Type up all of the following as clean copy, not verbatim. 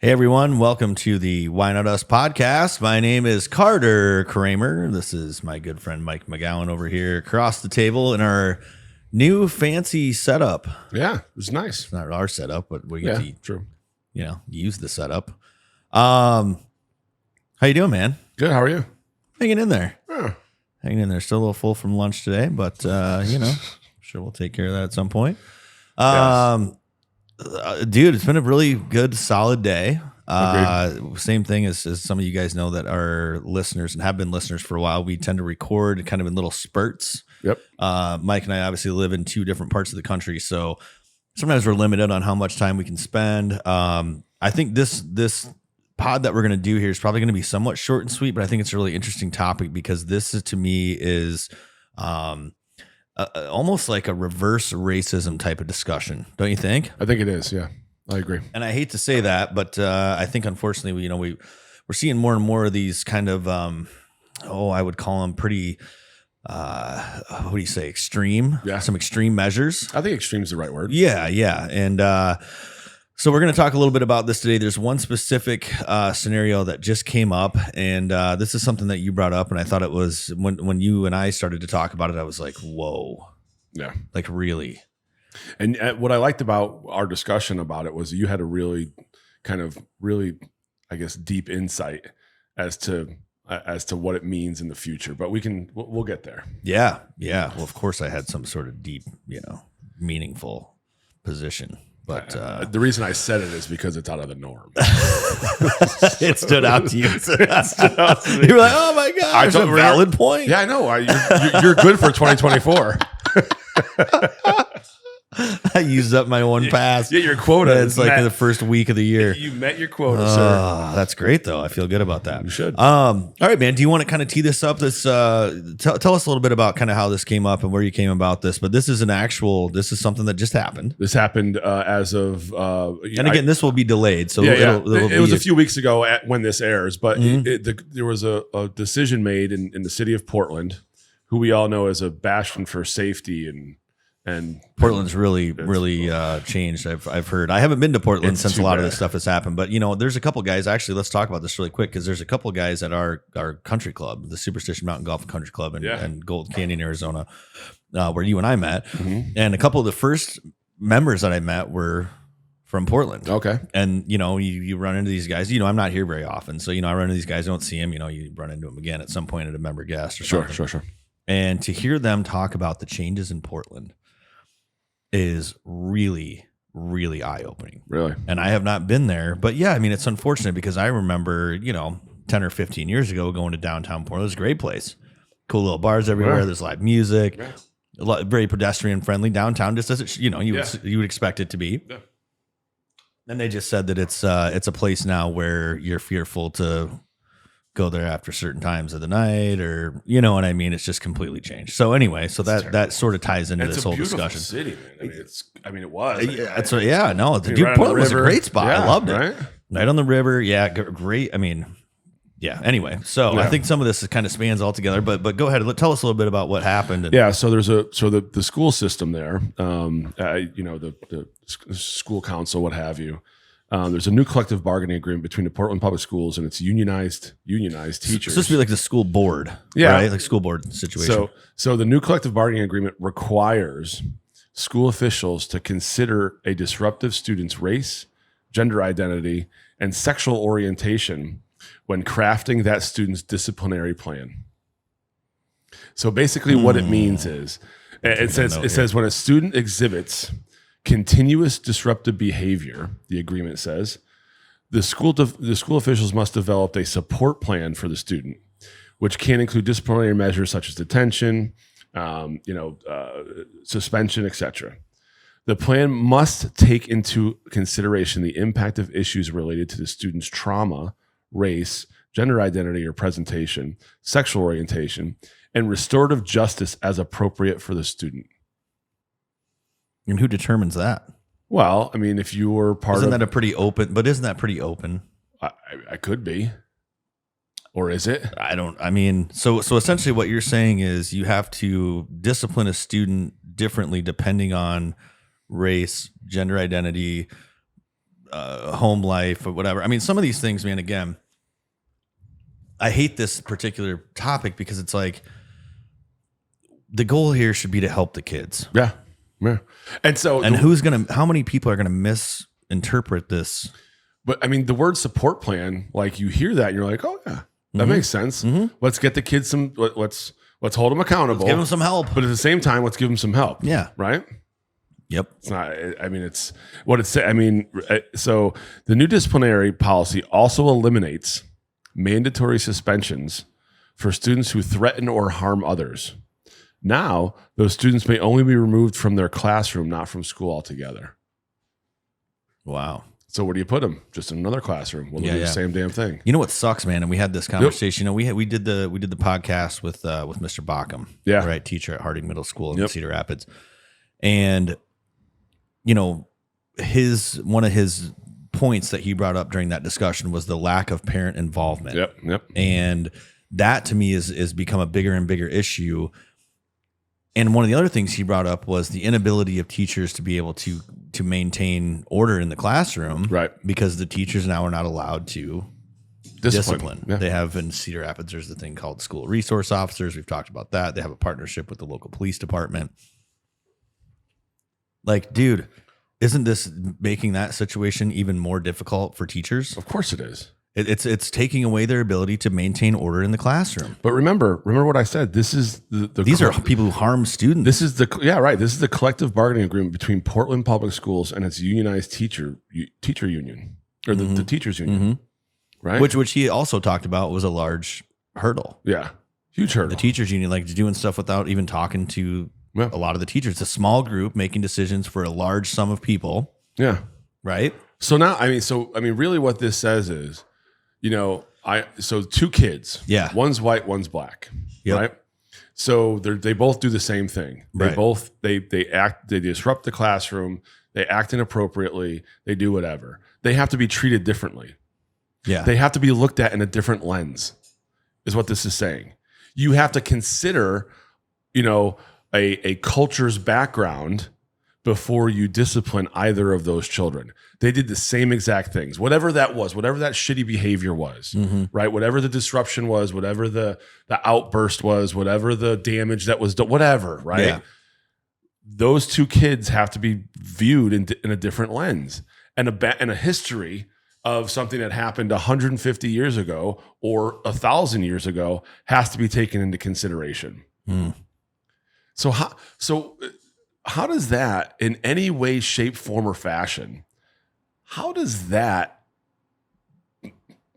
Hey everyone, welcome to the Why Not Us podcast. My name is Carter Kramer. This is my good friend Mike McGowan over here across the table in our new fancy setup. Yeah, it was nice. It's not our setup, but we get to true. Use the setup. How you doing, man? Good. How are you? Hanging in there. Yeah. Hanging in there. Still a little full from lunch today, but sure we'll take care of that at some point. Dude, it's been a really good, solid day. Same thing as some of you guys know that are listeners and have been listeners for a while. We tend to record kind of in little spurts. Yep. Mike and I obviously live in two different parts of the country, so sometimes we're limited on how much time we can spend. I think this pod that we're going to do here is probably going to be somewhat short and sweet, but I think it's a really interesting topic because this to me is almost like a reverse racism type of discussion, don't you think? I think it is. Yeah, I agree. And I hate to say that, but I think unfortunately, we're seeing more and more of these kind of, I would call them pretty, what do you say, extreme? Yeah. Some extreme measures. I think extreme is the right word. Yeah. And so we're going to talk a little bit about this today. There's one specific scenario that just came up, and this is something that you brought up, and I thought it was when you and I started to talk about it, I was like, whoa. Yeah. Like, really? And what I liked about our discussion about it was you had a really, I guess, deep insight as to what it means in the future. But we'll get there. Yeah. Well, of course, I had some sort of deep, meaningful position. But the reason I said it is because it's out of the norm. It stood out to you. You were like, "Oh my god, that's a valid point." Yeah, I know. You're good for 2024. I used up my one pass. Yeah, your quota. It's like the first week of the year. You met your quota, sir. That's great, though. I feel good about that. You should. All right, man. Do you want to kind of tee this up? Tell us a little bit about kind of how this came up and where you came about this. But this is something that just happened. This happened as of. And again, this will be delayed. So it was a few weeks ago when this airs, but there was a decision made in the city of Portland, who we all know as a bastion for safety and Portland's really changed. I've heard. I haven't been to Portland since a lot of this stuff has happened, but there's a couple guys. Actually, let's talk about this really quick because there's a couple guys at our country club, the Superstition Mountain Golf and Country Club in Gold Canyon, Arizona, where you and I met, and a couple of the first members that I met were from Portland. Okay, and you run into these guys. I'm not here very often, so I run into these guys. I don't see them. You run into them again at some point at a member guest or something. Sure. And to hear them talk about the changes in Portland is really, really eye-opening. Really? And I have not been there, but yeah, I mean, it's unfortunate because I remember, 10 or 15 years ago going to downtown Portland. It was a great place. Cool little bars everywhere. Yeah. There's live music, very pedestrian friendly downtown, just as it, you would expect it to be. Yeah. And they just said that it's a place now where you're fearful to go there after certain times of the night, or what I mean. It's just completely changed. So anyway, that sort of ties into this whole discussion. City, man. It was. Portland was a great spot. I loved it. Right on the river. Yeah, great. I mean, yeah. Anyway, so I think some of this kind of spans all together. But go ahead, tell us a little bit about what happened. So there's the school system there. The school council, what have you. There's a new collective bargaining agreement between the Portland Public Schools and its unionized teachers. It's supposed to be like the school board, right? Like school board situation. So the new collective bargaining agreement requires school officials to consider a disruptive student's race, gender identity, and sexual orientation when crafting that student's disciplinary plan. So basically what it means is, it says when a student exhibits continuous disruptive behavior, the agreement says, the school officials must develop a support plan for the student, which can include disciplinary measures such as detention, suspension, etc. The plan must take into consideration the impact of issues related to the student's trauma, race, gender identity or presentation, sexual orientation, and restorative justice as appropriate for the student. And who determines that? Well, I mean, if you were isn't that pretty open? I could be. Or is it? So essentially what you're saying is you have to discipline a student differently depending on race, gender identity, home life or whatever. I mean, some of these things, man, again, I hate this particular topic because it's like the goal here should be to help the kids. Yeah. Yeah. And so, how many people are going to misinterpret this? But I mean, the word support plan, like you hear that and you're like, oh yeah, that makes sense. Let's get the kids let's hold them accountable. Let's give them some help. But at the same time, let's give them some help. Yeah. Right. Yep. It's not, I mean, it's what it's, I mean, so the new disciplinary policy also eliminates mandatory suspensions for students who threaten or harm others. Now, those students may only be removed from their classroom, not from school altogether. Wow. So where do you put them? Just in another classroom. We'll do the same damn thing. You know what sucks, man? And we had this conversation. You know, we did the podcast with Mr. Bockham, right, teacher at Harding Middle School in Cedar Rapids, and you know, one of his points that he brought up during that discussion was the lack of parent involvement. Yep. And that to me is become a bigger and bigger issue. And one of the other things he brought up was the inability of teachers to be able to maintain order in the classroom, right? Because the teachers now are not allowed to discipline. Yeah. They have in Cedar Rapids, there's the thing called school resource officers. We've talked about that. They have a partnership with the local police department. Like, dude, isn't this making that situation even more difficult for teachers? Of course it is. It's taking away their ability to maintain order in the classroom. But remember what I said. This is these are people who harm students. This is This is the collective bargaining agreement between Portland Public Schools and its unionized teacher union, or the teachers union, right? Which he also talked about was a large hurdle. Yeah, huge hurdle. The teachers union, like doing stuff without even talking to a lot of the teachers. It's a small group making decisions for a large sum of people. Yeah, right. So now, I mean, really, what this says is, you know, so two kids. Yeah. One's white, one's black. Yep. Right. So they both do the same thing. They both they disrupt the classroom. They act inappropriately. They do whatever. They have to be treated differently. Yeah. They have to be looked at in a different lens, is what this is saying. You have to consider, you know, a culture's background before you discipline either of those children. They did the same exact things, whatever that was, whatever that shitty behavior was, right? Whatever the disruption was, whatever the outburst was, whatever the damage that was done, whatever, right? Yeah. Those two kids have to be viewed in a different lens, and a history of something that happened 150 years ago or 1,000 years ago has to be taken into consideration. So how does that, in any way, shape, form, or fashion, how does that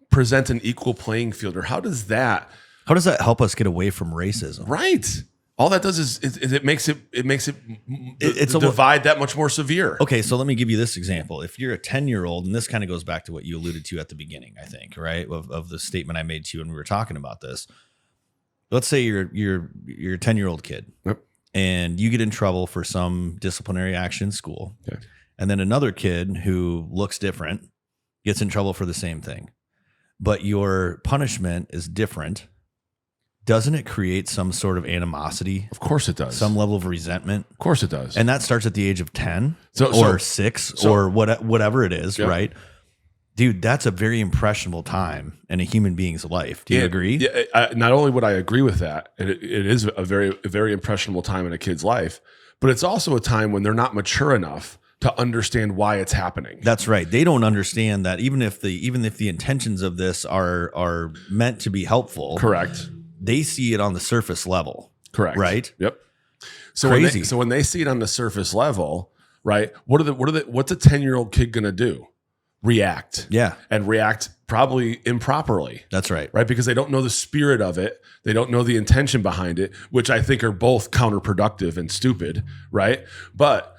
present an equal playing field, or how does that help us get away from racism? Right. All that does is it makes it the divide that much more severe. Okay, so let me give you this example. If you're a 10-year-old, and this kind of goes back to what you alluded to at the beginning, I think, right, of the statement I made to you when we were talking about this. Let's say you're a 10-year-old kid. Yep. And you get in trouble for some disciplinary action in school. Okay. And then another kid who looks different gets in trouble for the same thing. But your punishment is different. Doesn't it create some sort of animosity? Of course it does. Some level of resentment? Of course it does. And that starts at the age of 10 or 6 or whatever it is, right? Dude, that's a very impressionable time in a human being's life. Do you agree? Yeah. Not only would I agree with that, and it is a very impressionable time in a kid's life, but it's also a time when they're not mature enough to understand why it's happening. That's right. They don't understand that even if the intentions of this are meant to be helpful. Correct. They see it on the surface level. Correct. Right? Yep. So crazy. When they see it on the surface level, right? What's a 10-year-old kid gonna do? React. Yeah. And react probably improperly. That's right. Right? Because they don't know the spirit of it. They don't know the intention behind it, which I think are both counterproductive and stupid, right? But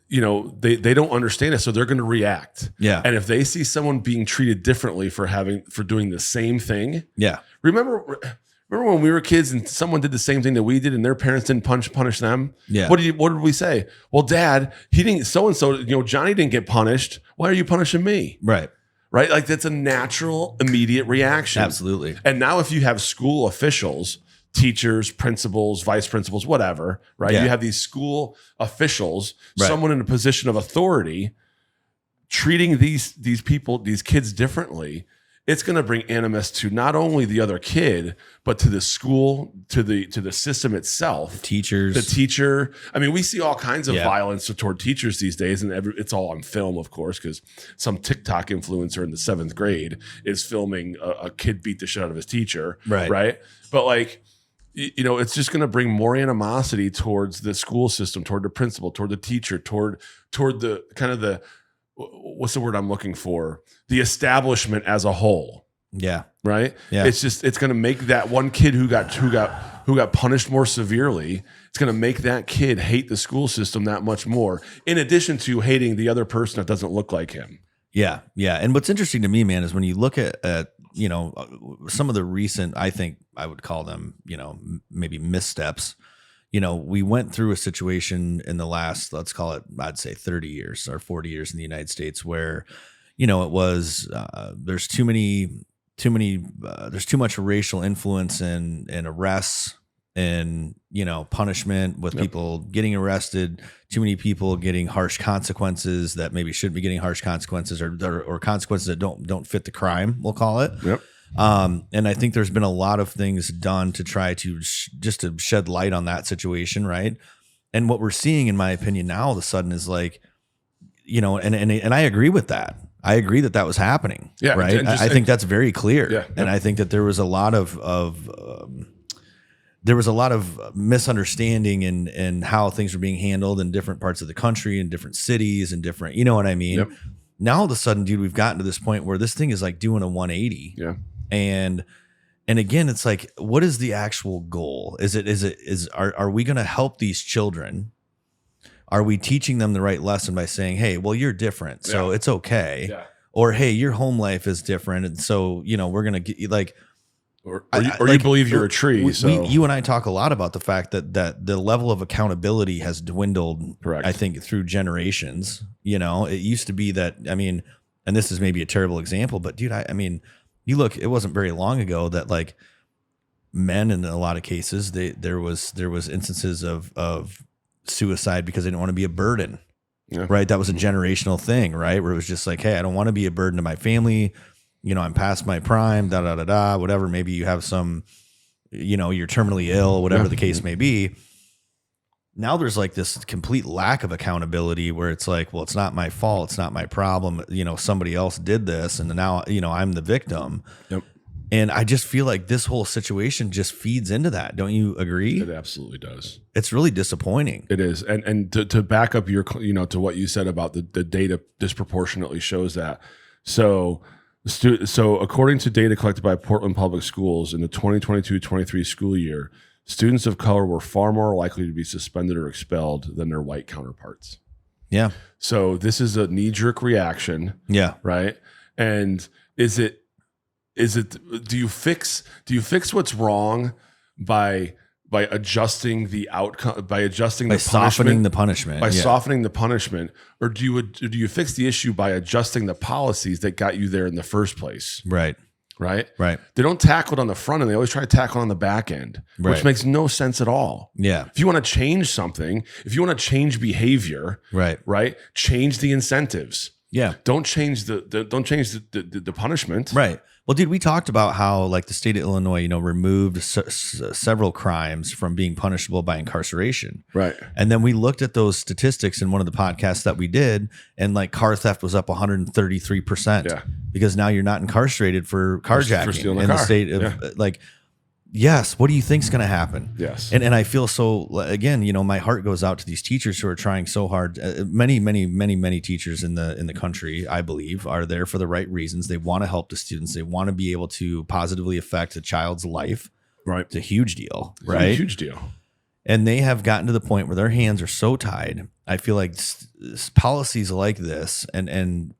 you know, they don't understand it, so they're going to react. Yeah. And if they see someone being treated differently for doing the same thing. Yeah. Remember when we were kids and someone did the same thing that we did and their parents didn't punish them? Yeah. What did we say? Well, Dad, he didn't, so-and-so, you know, Johnny didn't get punished. Why are you punishing me? Right. Right? Like that's a natural, immediate reaction. Absolutely. And now if you have school officials, teachers, principals, vice principals, whatever, right? Yeah. You have these school officials, right. someone in a position of authority treating these people, these kids differently, it's going to bring animus to not only the other kid, but to the school, to the system itself, the teachers, the teacher. I mean, we see all kinds of violence toward teachers these days, and it's all on film, of course, because some TikTok influencer in the 7th grade is filming a kid beat the shit out of his teacher, right? But like, you know, it's just going to bring more animosity towards the school system, toward the principal, toward the teacher, toward the kind of the, what's the word I'm looking for? The establishment as a whole. Yeah. Right. Yeah. It's going to make that one kid who got punished more severely. It's going to make that kid hate the school system that much more, in addition to hating the other person that doesn't look like him. Yeah. Yeah. And what's interesting to me, man, is when you look at you know, some of the recent, I think I would call them, you know, maybe missteps. You know, we went through a situation in the last, let's call it, I'd say 30 years or 40 years in the United States where, you know, it was, there's too much racial influence and arrests and, you know, punishment with people getting arrested, too many people getting harsh consequences that maybe shouldn't be getting harsh consequences or consequences that don't fit the crime, we'll call it. Yep. And I think there's been a lot of things done to try to just to shed light on that situation. Right. And what we're seeing, in my opinion, now all of a sudden is like, you know, and I agree with that. I agree that was happening. Yeah. Right. I think that's very clear. Yeah. And I think that there was a lot of misunderstanding in how things were being handled in different parts of the country and different cities and different, you know what I mean? Yep. Now all of a sudden, dude, we've gotten to this point where this thing is like doing a 180. Yeah. And again, it's like, what is the actual goal? Are we going to help these children? Are we teaching them the right lesson by saying, hey, well, you're different, so it's okay. Yeah. Or, hey, your home life is different. And so, you know, we're going to get you like, or you believe you're a tree. You and I talk a lot about the fact that the level of accountability has dwindled, correct, I think, through generations. You know, it used to be that, I mean, and this is maybe a terrible example, but dude, I mean, you look, it wasn't very long ago that like men in a lot of cases, there was instances of suicide because they didn't want to be a burden. Yeah. Right. That was a generational thing, right? Where it was just like, hey, I don't want to be a burden to my family. You know, I'm past my prime, whatever. Maybe you have some, you know, you're terminally ill, whatever the case may be. Now there's like this complete lack of accountability where it's like, well, it's not my fault. It's not my problem. You know, somebody else did this and now, you know, I'm the victim. Yep. And I just feel like this whole situation just feeds into that. Don't you agree? It absolutely does. It's really disappointing. It is. And to back up your, you know, to what you said about the data disproportionately shows that. So according to data collected by Portland Public Schools in the 2022-23 school year, students of color were far more likely to be suspended or expelled than their white counterparts. Yeah. So this is a knee-jerk reaction. Yeah. Right. And do you fix what's wrong by adjusting the outcome, by softening the punishment, or do you fix the issue by adjusting the policies that got you there in the first place? Right. They don't tackle it on the front end. They always try to tackle it on the back end, which makes no sense at all. Yeah. If you want to change something, if you want to change behavior, right, change the incentives. Yeah. Don't change the punishment. Right. Well, dude, we talked about how like the state of Illinois, you know, removed several crimes from being punishable by incarceration. Right. And then we looked at those statistics in one of the podcasts that we did, and like car theft was up 133%. Yeah. Because now you're not incarcerated for carjacking for stealing a in car. the state of like, yes. What do you think's going to happen? Yes. And I feel so, again, you know, my heart goes out to these teachers who are trying so hard. Many teachers in the country, I believe, are there for the right reasons. They want to help the students. They want to be able to positively affect a child's life. Right. It's a huge deal, right? It's a huge deal. And they have gotten to the point where their hands are so tied. I feel like policies like this and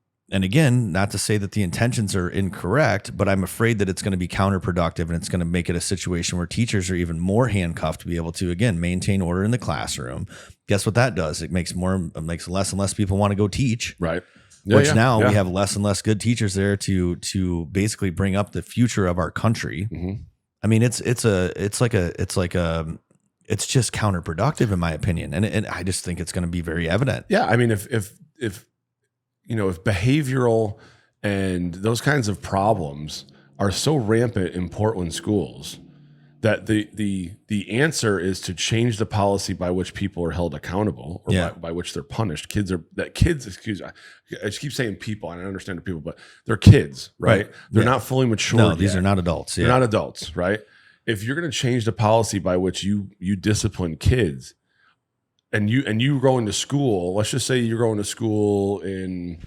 again, not to say that the intentions are incorrect, but I'm afraid that it's going to be counterproductive and it's going to make it a situation where teachers are even more handcuffed to be able to, again, maintain order in the classroom. Guess what that does? It makes less and less people want to go teach. Right. We have less and less good teachers there to basically bring up the future of our country. Mm-hmm. I mean, it's just counterproductive in my opinion. And I just think it's going to be very evident. Yeah. I mean, if if behavioral and those kinds of problems are so rampant in Portland schools, that the answer is to change the policy by which people are held accountable, or by which they're punished. Excuse me, I just keep saying people, and I understand the people, but they're kids, right? They're not fully mature. No, these are not adults. They're not adults, right? If you're going to change the policy by which you discipline kids, and you go into school, let's just say you're going to school in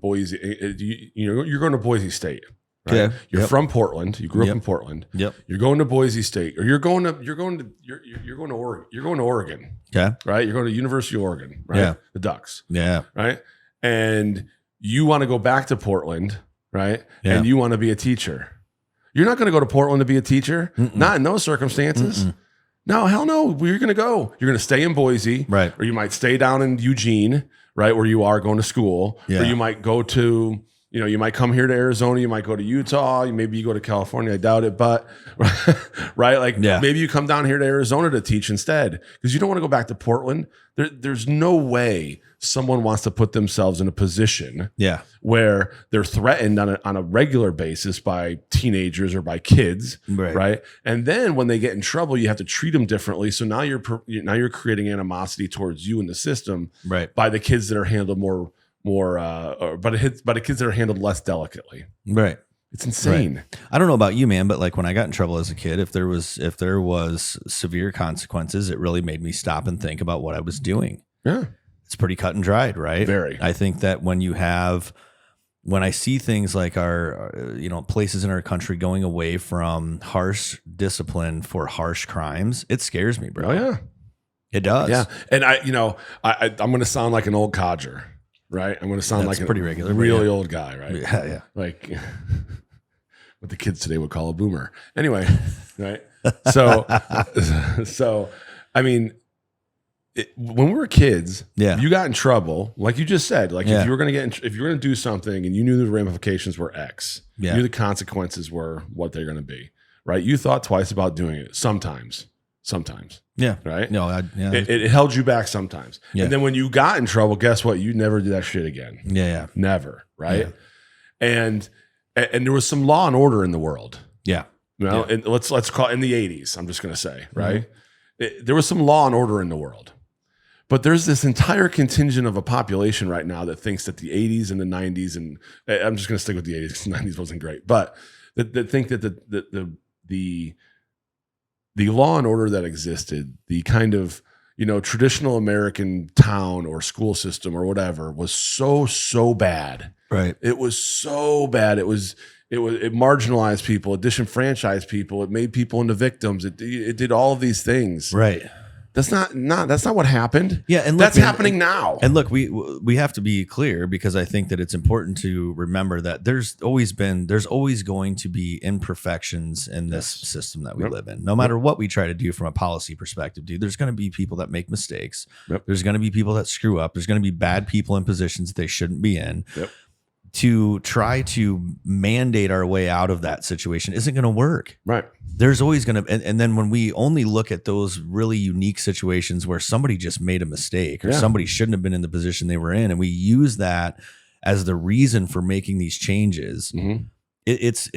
Boise, you're going to Boise State. Right? Okay. You're from Portland. You grew up in Portland. Yep. You're going to Boise State, or you're going to Oregon. You're going to Oregon. Okay. Right. You're going to University of Oregon. Right. Yeah. The Ducks. Yeah. Right. And you want to go back to Portland. Right. Yeah. And you want to be a teacher. You're not going to go to Portland to be a teacher. Mm-mm. Not in those circumstances. Mm-mm. No, hell no. Where you're going to go? You're going to stay in Boise. Right. Or you might stay down in Eugene. Right. Where you are going to school. Yeah. Or you might go to. You might come here to Arizona. You might go to Utah. Maybe you go to California. I doubt it, but right, maybe you come down here to Arizona to teach instead, because you don't want to go back to Portland. There's no way someone wants to put themselves in a position where they're threatened on a regular basis by teenagers or by kids, right? And then when they get in trouble, you have to treat them differently. So now you're creating animosity towards you in the system, right, by the kids that are handled but the kids that are handled less delicately. Right. It's insane. Right. I don't know about you, man, but like when I got in trouble as a kid, if there was severe consequences, it really made me stop and think about what I was doing. Yeah. It's pretty cut and dried, right? Very. I think that when I see things like our places in our country going away from harsh discipline for harsh crimes, it scares me, bro. Oh yeah. It does. Yeah. And I'm going to sound like an old codger. Right, I'm going to sound like a pretty regular, really old guy, right? Yeah. Like what the kids today would call a boomer. Anyway, right? So I mean, when we were kids, you got in trouble, like you just said. Like if you were going to do something and you knew the ramifications were X, you knew the consequences were what they're going to be. Right? You thought twice about doing it. Sometimes. Yeah. Right? No, it held you back sometimes. Yeah. And then when you got in trouble, guess what? You never do that shit again. Yeah. Never. Right? Yeah. And there was some law and order in the world. Yeah. And let's call it in the 80s, I'm just going to say, right? Mm-hmm. There was some law and order in the world. But there's this entire contingent of a population right now that thinks that the 80s and the 90s, and I'm just going to stick with the 80s because the 90s wasn't great, but that think that the law and order that existed, the kind of, traditional American town or school system or whatever was so bad. Right. It was so bad. It marginalized people. It disenfranchised people. It made people into victims. It did all of these things. Right. That's not what happened. Yeah, and look, that's happening now. And look, we have to be clear, because I think that it's important to remember that there's always going to be imperfections in this system that we live in. No matter what we try to do from a policy perspective, dude, there's going to be people that make mistakes. There's going to be people that screw up. There's going to be bad people in positions that they shouldn't be in. To try to mandate our way out of that situation isn't going to work. Right. There's always going to, and then when we only look at those really unique situations where somebody just made a mistake or somebody shouldn't have been in the position they were in, and we use that as the reason for making these changes, it's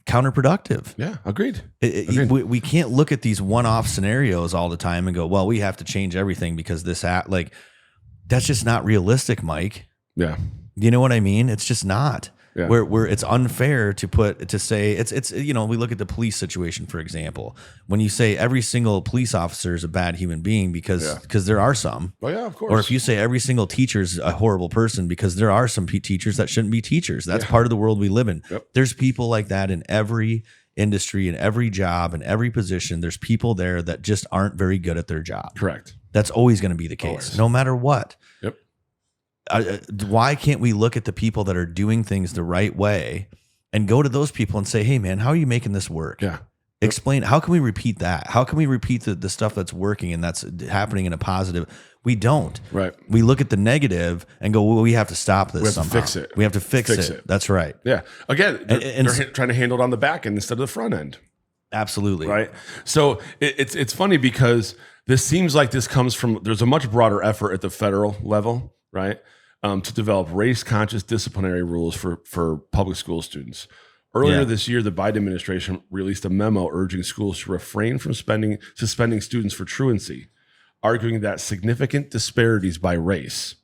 counterproductive. Yeah, agreed. We can't look at these one-off scenarios all the time and go, well, we have to change everything because that's just not realistic, Mike. Yeah. You know what I mean? It's just not. Yeah. Where it's unfair to say it's we look at the police situation, for example. When you say every single police officer is a bad human being because there are some. Oh yeah, of course. Or if you say every single teacher is a horrible person because there are some teachers that shouldn't be teachers. That's part of the world we live in. There's people like that in every industry, in every job, in every position. There's people there that just aren't very good at their job. Correct. That's always going to be the case, no matter what. Yep. Why can't we look at the people that are doing things the right way and go to those people and say, hey, man, how are you making this work? Yeah. Explain. How can we repeat that? How can we repeat the stuff that's working and that's happening in a positive? We don't. Right. We look at the negative and go, well, we have to stop this somehow. We have to fix it. We have to fix it. That's right. Yeah. Again, they're trying to handle it on the back end instead of the front end. Absolutely. Right. So it's funny because this seems like this comes from, there's a much broader effort at the federal level, right? to develop race-conscious disciplinary rules for public school students. Earlier this year, the Biden administration released a memo urging schools to refrain from suspending students for truancy, arguing that significant disparities by race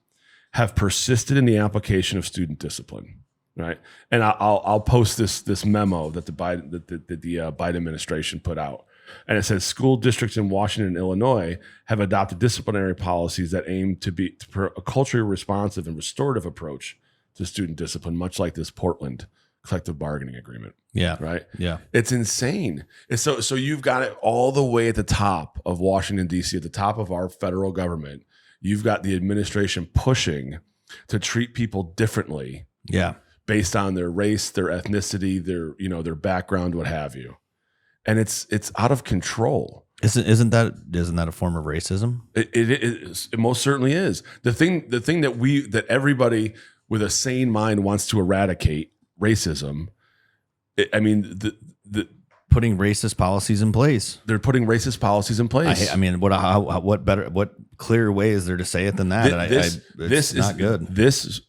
have persisted in the application of student discipline. Right, and I'll post this memo that the Biden administration put out, and it says school districts in Washington and Illinois have adopted disciplinary policies that aim to a culturally responsive and restorative approach to student discipline, much like this Portland collective bargaining agreement. Yeah, right. Yeah, it's insane. And so you've got it all the way at the top of Washington D.C., at the top of our federal government. You've got the administration pushing to treat people differently. Yeah. Based on their race, their ethnicity, their background, what have you, and it's out of control. Isn't that a form of racism? It most certainly is. The thing that everybody with a sane mind wants to eradicate racism. Putting racist policies in place. They're putting racist policies in place. What clearer way is there to say it than that? This is not good. This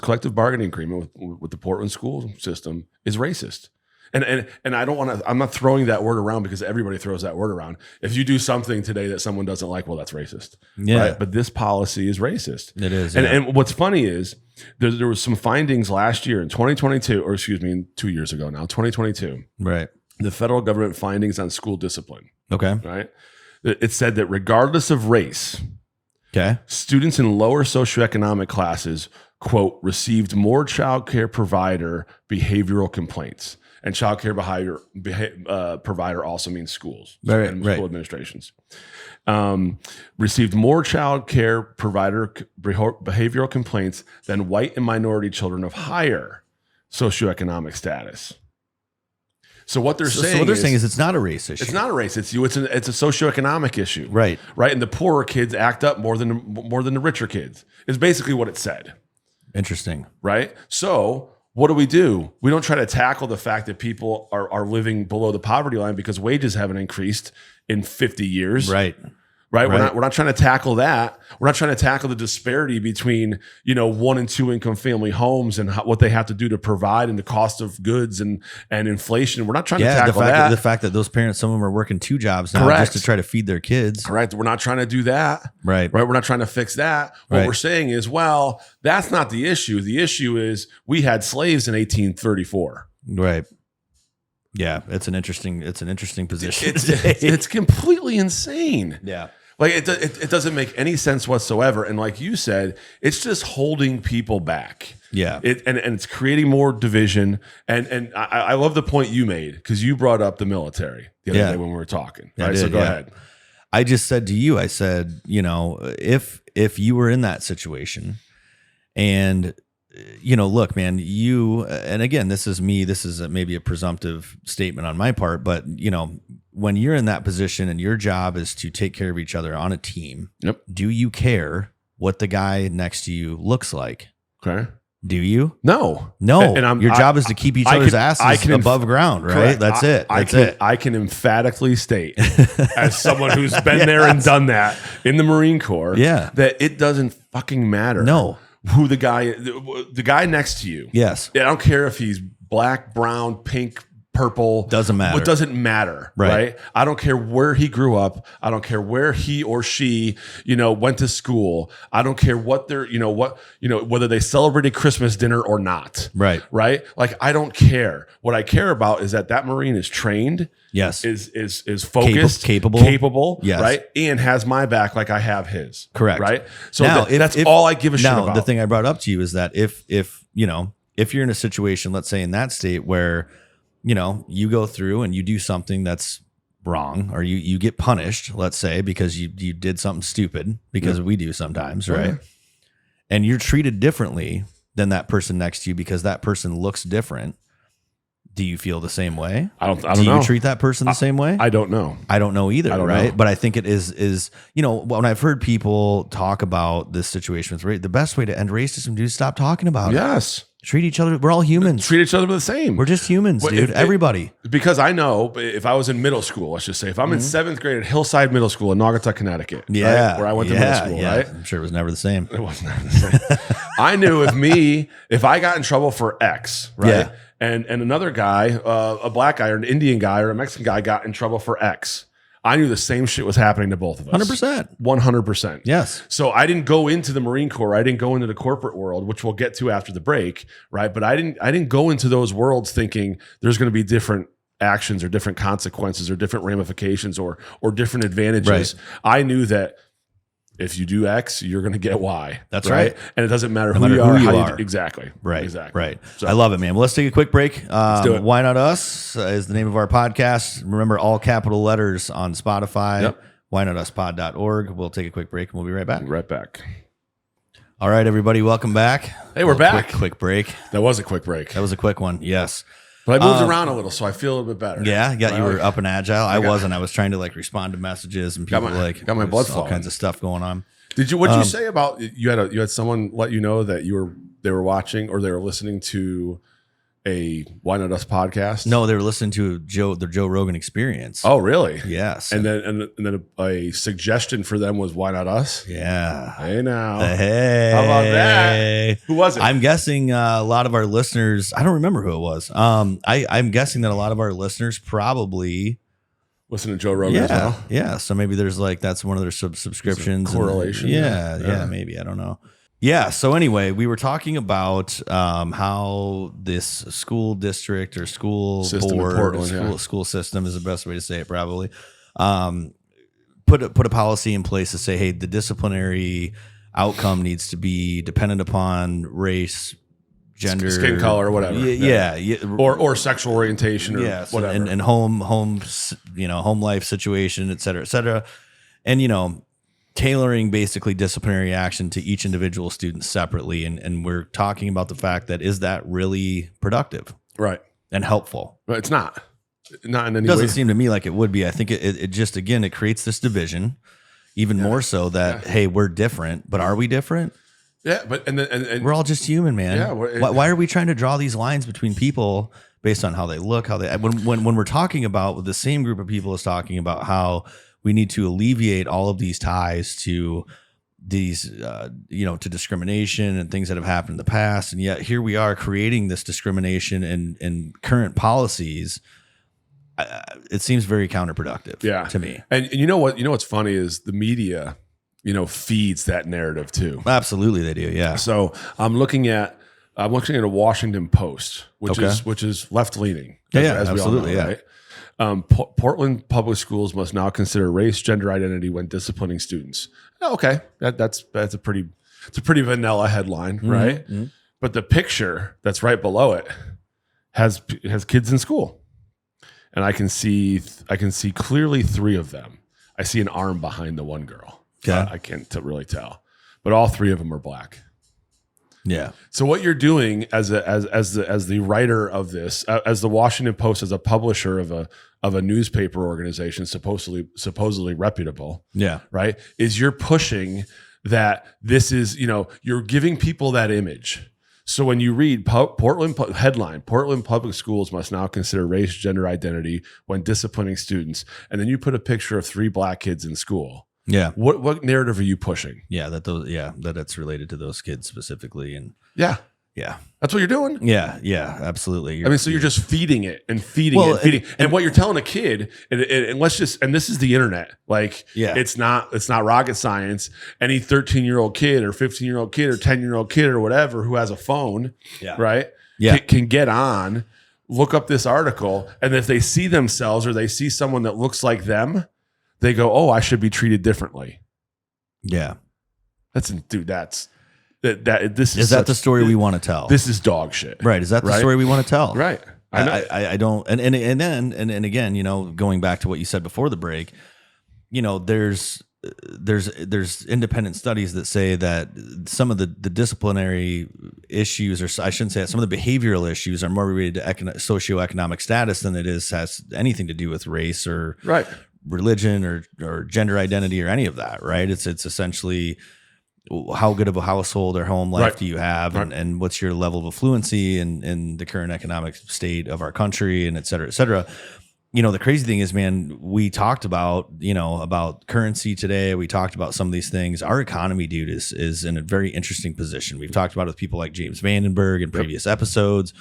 collective bargaining agreement with the Portland school system is racist. And I don't want to. I'm not throwing that word around because everybody throws that word around. If you do something today that someone doesn't like, well, that's racist. Yeah. Right? But this policy is racist. It is. And what's funny is there was some findings last year in 2022, or excuse me, 2 years ago now, 2022. Right. The federal government findings on school discipline. Okay. Right. It said that regardless of race, okay, students in lower socioeconomic classes, quote, received more child care provider behavioral complaints. And child care provider also means schools, right, school administrations. Received more child care provider behavioral complaints than white and minority children of higher socioeconomic status. So what they're saying is it's not a race issue. It's not a race. It's a socioeconomic issue. Right. Right. And the poorer kids act up more than the richer kids. Is basically what it said. Interesting. Right. So what do? We don't try to tackle the fact that people are living below the poverty line because wages haven't increased in 50 years. Right. Right. We're not trying to tackle that. We're not trying to tackle the disparity between, 1 and 2 income family homes and what they have to do to provide and the cost of goods and inflation. We're not trying to tackle that. The fact that those parents, some of them are working 2 jobs now just to try to feed their kids. Correct. We're not trying to do that. Right. We're not trying to fix that. What we're saying is, well, that's not the issue. The issue is we had slaves in 1834. Right. Yeah. It's an interesting position. It's completely insane. Yeah. Like it doesn't make any sense whatsoever. And like you said, it's just holding people back. Yeah. And it's creating more division. And I love the point you made because you brought up the military the other day when we were talking. Right. So go ahead. I just said to you, if you were in that situation and, look, man, and again, this is maybe a presumptive statement on my part, but when you're in that position and your job is to take care of each other on a team, do you care what the guy next to you looks like? Okay. Do you? No. And your job is to keep each other's asses above ground, right? Correct. That's it. I can emphatically state, as someone who's been there and done that in the Marine Corps, that it doesn't fucking matter. No. Who the guy next to you. Yes. I don't care if he's black, brown, pink, purple. Doesn't matter. It doesn't matter. Right. I don't care where he grew up. I don't care where he or she, went to school. I don't care what they're, whether they celebrated Christmas dinner or not. Right. Right. Like, I don't care. What I care about is that Marine is trained. Yes. Is focused, capable. Yes. Right. And has my back like I have his. Correct. Right. So now, that's all I give a shit about. The thing I brought up to you is that if you're in a situation, let's say in that state where, you go through and you do something that's wrong or you get punished, let's say, because you did something stupid, because we do sometimes, right? And you're treated differently than that person next to you because that person looks different. Do you feel the same way? I don't know. Do you treat that person the same way? I don't know. I don't know either, right? But I think it is when I've heard people talk about this situation with race, the best way to end racism is stop talking about it. Yes. Treat each other. We're all humans. Treat each other the same. We're just humans, dude. Everybody. Because I know if I was in middle school, let's just say, if I'm in 7th grade at Hillside Middle School in Naugatuck, Connecticut, right, where I went to middle school, right? I'm sure it was never the same. It was never the same. I knew if I got in trouble for X, right, and another guy, a black guy or an Indian guy or a Mexican guy got in trouble for X, I knew the same shit was happening to both of us. 100%. 100%. Yes. So I didn't go into the Marine Corps. I didn't go into the corporate world, which we'll get to after the break, right? But I didn't go into those worlds thinking there's going to be different actions or different consequences or different ramifications or different advantages. Right. I knew that if you do X, you're going to get Y. That's right. And it doesn't matter who you are, how you are. Exactly. Right. Exactly. Right. So, I love it, man. Well, let's take a quick break. Let's do it. Why Not Us is the name of our podcast. Remember, all capital letters on Spotify. Yep. WhyNotUsPod.org. We'll take a quick break and we'll be right back. Right back. All right, everybody. Welcome back. Hey, we're back. Quick break. That was a quick break. That was a quick one. Yes. But I moved around a little, so I feel a little bit better. Yeah, you were up and agile. I wasn't. I was trying to respond to messages and people got my blood flowing. All kinds of stuff going on. What'd you say about you had someone let you know that they were watching or they were listening to a Why Not Us podcast? No, they were listening to the Joe Rogan Experience. Oh, really? Yes. And then a suggestion for them was Why Not Us? Yeah. Hey now. Hey. How about that? Who was it? I'm guessing a lot of our listeners. I don't remember who it was. I'm guessing that a lot of our listeners probably listen to Joe Rogan as well. Yeah. So maybe there's that's one of their subscriptions. Correlation. Yeah. Maybe. I don't know. Yeah. So anyway, we were talking about how this school district or school system board, in Portland, school system is the best way to say it, probably. Put a policy in place to say, hey, the disciplinary outcome needs to be dependent upon race, gender, skin color, or whatever. Yeah. Or sexual orientation, or whatever, and home life situation, et cetera, and tailoring basically disciplinary action to each individual student separately, and we're talking about the fact that is that really productive, right, and helpful? But it's not in any way. It doesn't seem to me like it would be. I think it just it creates this division, even more so that hey, we're different, but are we different? Yeah, but and we're all just human, man. Yeah, why are we trying to draw these lines between people based on how they look, how they when we're talking about the same group of people is talking about how we need to alleviate all of these ties to these, to discrimination and things that have happened in the past. And yet here we are creating this discrimination in current policies. It seems very counterproductive to me. And you know what's funny is the media, feeds that narrative too. Absolutely. They do. Yeah. So I'm looking at a Washington Post, which is left leaning. As absolutely. We all know, right? Portland public schools must now consider race, gender identity when disciplining students. Okay, that's a pretty vanilla headline, right? Mm-hmm. But the picture that's right below it has kids in school, and I can see clearly 3 of them. I see an arm behind the one girl. Okay. I can't really tell, but all 3 of them are black. Yeah. So what you're doing as the writer of this, as the Washington Post, as a publisher of a newspaper organization supposedly reputable, right, is you're pushing that this is, you're giving people that image. So when you read Portland public schools must now consider race, gender identity when disciplining students, and then you put a picture of 3 black kids in school. Yeah. What narrative are you pushing? Yeah, that it's related to those kids specifically, and yeah, that's what you're doing. Yeah, absolutely. You're just feeding it and feeding it. And what you're telling a kid, and this is the internet. It's not rocket science. Any 13-year-old kid or 15-year-old kid or 10-year-old kid or whatever who has a phone, right? Yeah, can get on, look up this article, and if they see themselves or they see someone that looks like them, they go, "Oh, I should be treated differently." Yeah, this is the story we want to tell? This is dog shit, right? Is that the story we want to tell? Right. I don't. And again, going back to what you said before the break, there's independent studies that say that some of the disciplinary issues, or I shouldn't say that, some of the behavioral issues are more related to socioeconomic status than it has anything to do with race or religion or gender identity or any of that, right? It's essentially how good of a household or home life Right. do you have, and what's your level of affluency in the current economic state of our country, and et cetera, et cetera. The crazy thing is, man, we talked about, about currency today. We talked about some of these things. Our economy, dude, is in a very interesting position. We've talked about it with people like James Vandenberg in previous episodes.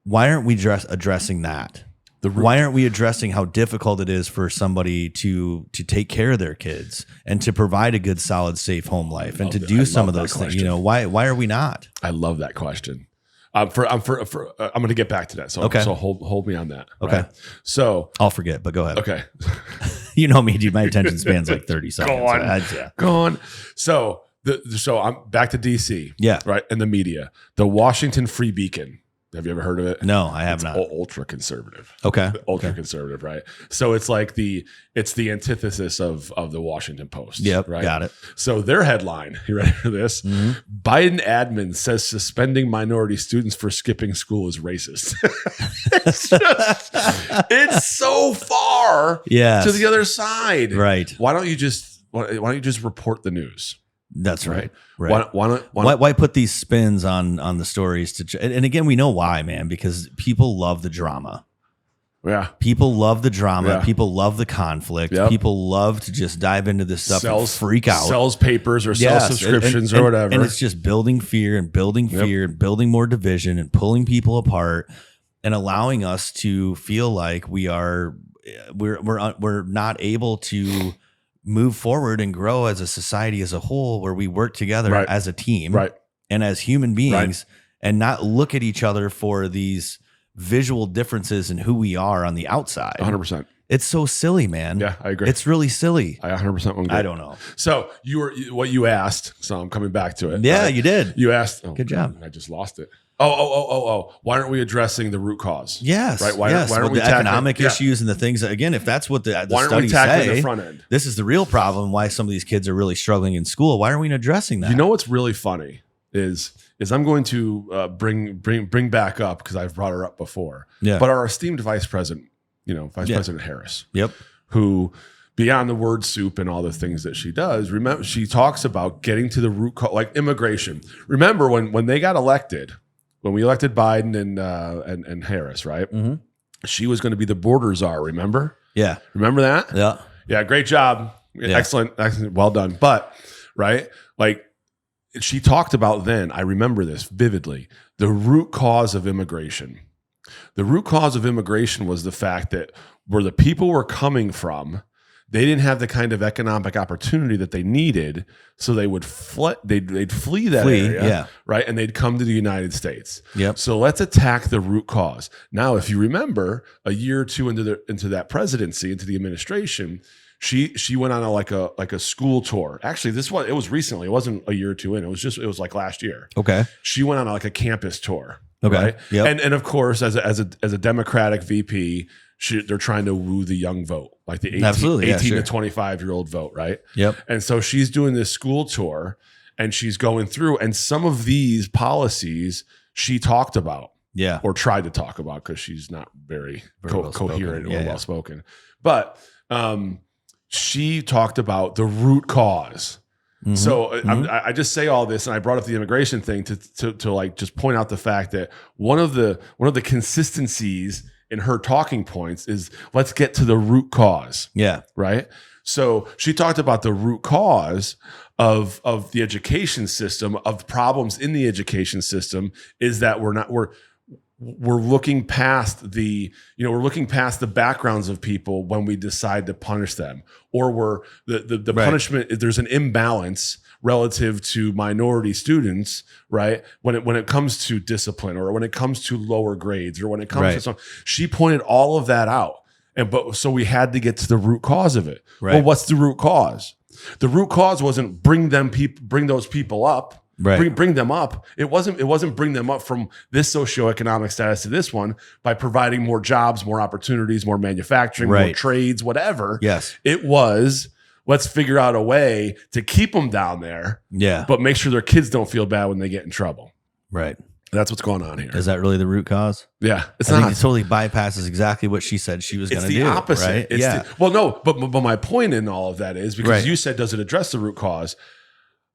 Why aren't we addressing that? Why aren't we addressing how difficult it is for somebody to take care of their kids and to provide a good, solid, safe home life and to do some of those things? Why are we not? I love that question. I'm going to get back to that. So, so hold me on that. Okay. Right? So I'll forget, but go ahead. Okay. You know me, dude. My attention span's like 30 seconds. Go on. So I'm back to DC. Yeah. Right. And the media, the Washington Free Beacon. Have you ever heard of it? No, I have not. Ultra conservative. Okay. Ultra conservative, right? So it's like the antithesis of the Washington Post. Yep. Right. Got it. So their headline, you ready for this? Mm-hmm. Biden admin says suspending minority students for skipping school is racist. it's so far to the other side. Right. Why don't you just report the news? That's right. Why put these spins on the stories and again, we know why, man, because people love the drama. Yeah. People love the drama. Yeah. People love the conflict. Yep. People love to just dive into this stuff and freak out. Sells papers or sells subscriptions or whatever. And it's just building fear and building fear and building more division and pulling people apart and allowing us to feel like we're not able to move forward and grow as a society as a whole, where we work together as a team and as human beings and not look at each other for these visual differences in who we are on the outside. 100%. It's so silly, man. Yeah, I agree. It's really silly. I 100% agree. I don't know. So what you asked, so I'm coming back to it. Yeah, you did. You asked. Good job. I just lost it. Oh. Why aren't we addressing the root cause? Yes. Right. Why aren't we the economic issues and the things that, again, if that's what the why aren't we studies tackling say, the front end? This is the real problem, why some of these kids are really struggling in school. Why aren't we addressing that? You know what's really funny is I'm going to bring back up, because I've brought her up before. Yeah. But our esteemed vice president, President Harris. Yep. Who, beyond the word soup and all the things that she does, remember, she talks about getting to the root cause, like immigration. Remember when they got elected, when we elected Biden and Harris, right? Mm-hmm. She was going to be the border czar. Remember? Yeah. Remember that? Yeah. Yeah. Great job. Yeah. Excellent. Well done. But right, like she talked about then. I remember this vividly. The root cause of immigration. The root cause of immigration was the fact that where the people were coming from, they didn't have the kind of economic opportunity that they needed, so they would they'd flee that area, right? And they'd come to the United States. Yep. So let's attack the root cause. Now, if you remember, a year or two into that presidency, into the administration, she went on a school tour. Actually, it was recently. It wasn't a year or two in. It was like last year. Okay. She went on a campus tour. Okay. Right? Yep. And of course, as a Democratic VP, they're trying to woo the young vote, like the 18 to 25-year-old vote, right? Yep. And so she's doing this school tour, and she's going through, and some of these policies she talked about, or tried to talk about, because she's not very coherent or well spoken. But she talked about the root cause. Mm-hmm. So I just say all this, and I brought up the immigration thing to like just point out the fact that one of the consistencies in her talking points is, let's get to the root cause. Yeah. Right. So she talked about the root cause of the education system, of problems in the education system, is that we're looking past the backgrounds of people when we decide to punish them, or the punishment, there's an imbalance relative to minority students, right? When it comes to discipline, or when it comes to lower grades, or when it comes to something. She pointed all of that out. So we had to get to the root cause of it. Right. Well, what's the root cause? The root cause wasn't bring those people up. Right. Bring them up. It wasn't bring them up from this socioeconomic status to this one by providing more jobs, more opportunities, more manufacturing, more trades, whatever. Yes. It was, let's figure out a way to keep them down there. Yeah. But make sure their kids don't feel bad when they get in trouble. Right. That's what's going on here. Is that really the root cause? Yeah. I think it totally bypasses exactly what she said she was going to do. It's the opposite. Right? But my point in all of that is, because you said, does it address the root cause?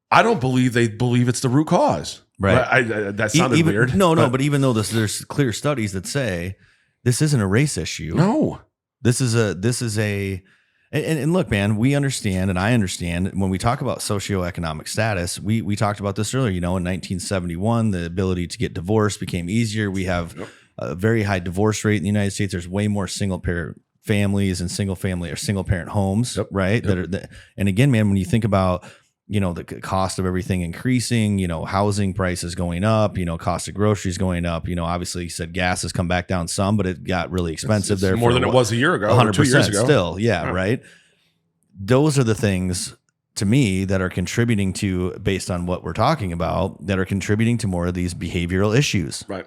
I don't believe they believe it's the root cause. Right. That sounded weird. No, but even though there's clear studies that say this isn't a race issue. No. This is a and look, man, we understand, and I understand when we talk about socioeconomic status, we talked about this earlier, in 1971, the ability to get divorced became easier. We have a very high divorce rate in the United States. There's way more single parent families and single parent homes, right? And again, man, when you think about, the cost of everything increasing, housing prices going up, cost of groceries going up, obviously you said gas has come back down some, but it got really expensive it's there. More than it was a year ago, 100% 2 years ago. Still. Yeah. Right. Those are the things to me that are contributing to, based on what we're talking about, that are contributing to more of these behavioral issues. Right.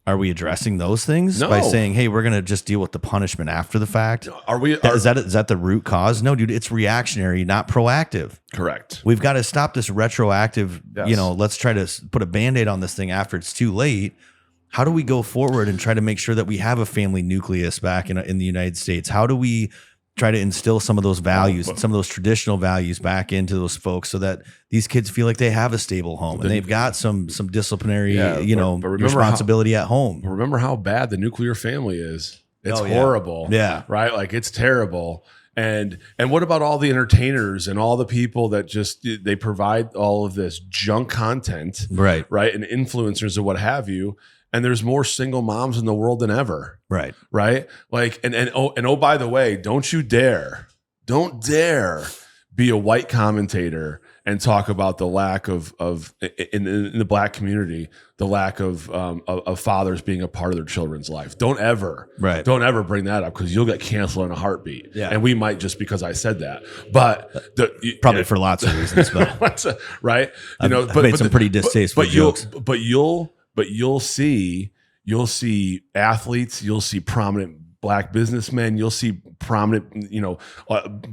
Are we addressing those things by saying, hey, we're going to just deal with the punishment after the fact? Is that the root cause? No, dude, it's reactionary, not proactive. Correct. We've got to stop this retroactive, let's try to put a Band-Aid on this thing after it's too late. How do we go forward and try to make sure that we have a family nucleus back in the United States? How do we try to instill some of those values, some of those traditional values back into those folks so that these kids feel like they have a stable home and they've got some disciplinary, responsibility at home. Remember how bad the nuclear family is. It's horrible. Yeah. Right. Like it's terrible. And what about all the entertainers and all the people that just, they provide all of this junk content, right. And influencers or what have you. And there's more single moms in the world than ever. Right. Like, and by the way, don't dare be a white commentator and talk about the lack of in the Black community, the lack of fathers being a part of their children's life. Don't ever bring that up, because you'll get canceled in a heartbeat. Yeah. And we might, just because I said that, but probably for lots of reasons, but right. I've made some pretty distasteful jokes. But you'll see athletes, you'll see prominent Black businessmen, you'll see prominent,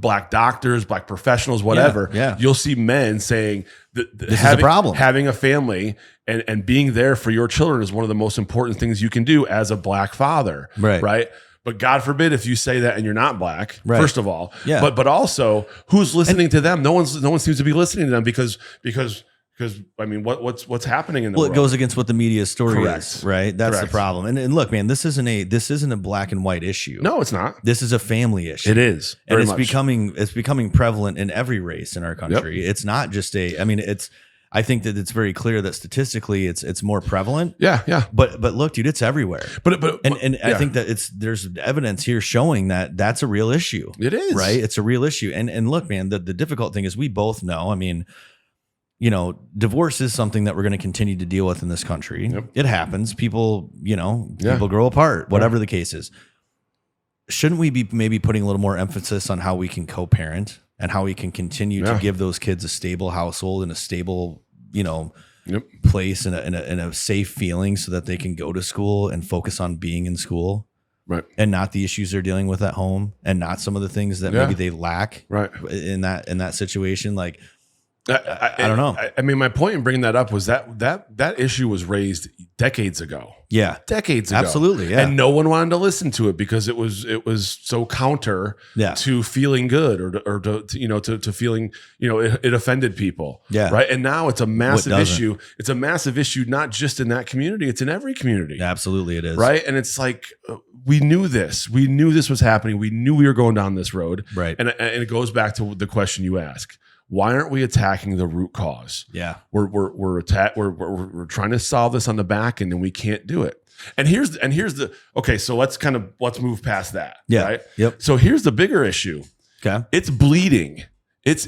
Black doctors, Black professionals, whatever. Yeah. You'll see men saying that this is a problem. Having a family and being there for your children is one of the most important things you can do as a Black father. Right. But God forbid if you say that and you're not Black, first of all. Yeah. But also, who's listening to them? No one seems to be listening to them because I mean, what's happening in the world? It goes against what the media story is, right? That's the problem. And look, man, this isn't a black and white issue. No, it's not. This is a family issue. It is, and it's becoming prevalent in every race in our country. Yep. It's not just I think that it's very clear that statistically it's more prevalent. Yeah. But look, dude, it's everywhere. But I think that there's evidence here showing that that's a real issue. It is, right? It's a real issue. And look, man, the difficult thing is we both know. I mean, divorce is something that we're going to continue to deal with in this country. Yep. It happens. People, people grow apart, whatever the case is. Shouldn't we be maybe putting a little more emphasis on how we can co-parent and how we can continue to give those kids a stable household and a stable, place and a safe feeling so that they can go to school and focus on being in school? Right. And not the issues they're dealing with at home, and not some of the things that maybe they lack in that situation. Like, I don't know. I mean, my point in bringing that up was that issue was raised decades ago. Yeah, decades ago. Absolutely. Yeah, and no one wanted to listen to it because it was so counter to feeling good or to feeling it offended people. Yeah, right. And now it's a massive issue. It's a massive issue, not just in that community. It's in every community. Absolutely, it is. Right, and it's like we knew this. We knew this was happening. We knew we were going down this road. Right, and it goes back to the question you ask. Why aren't we attacking the root cause? Yeah, we're trying to solve this on the back end, and we can't do it. And here's the okay. So let's move past that. Yeah. Right. Yep. So here's the bigger issue. Okay. It's bleeding. It's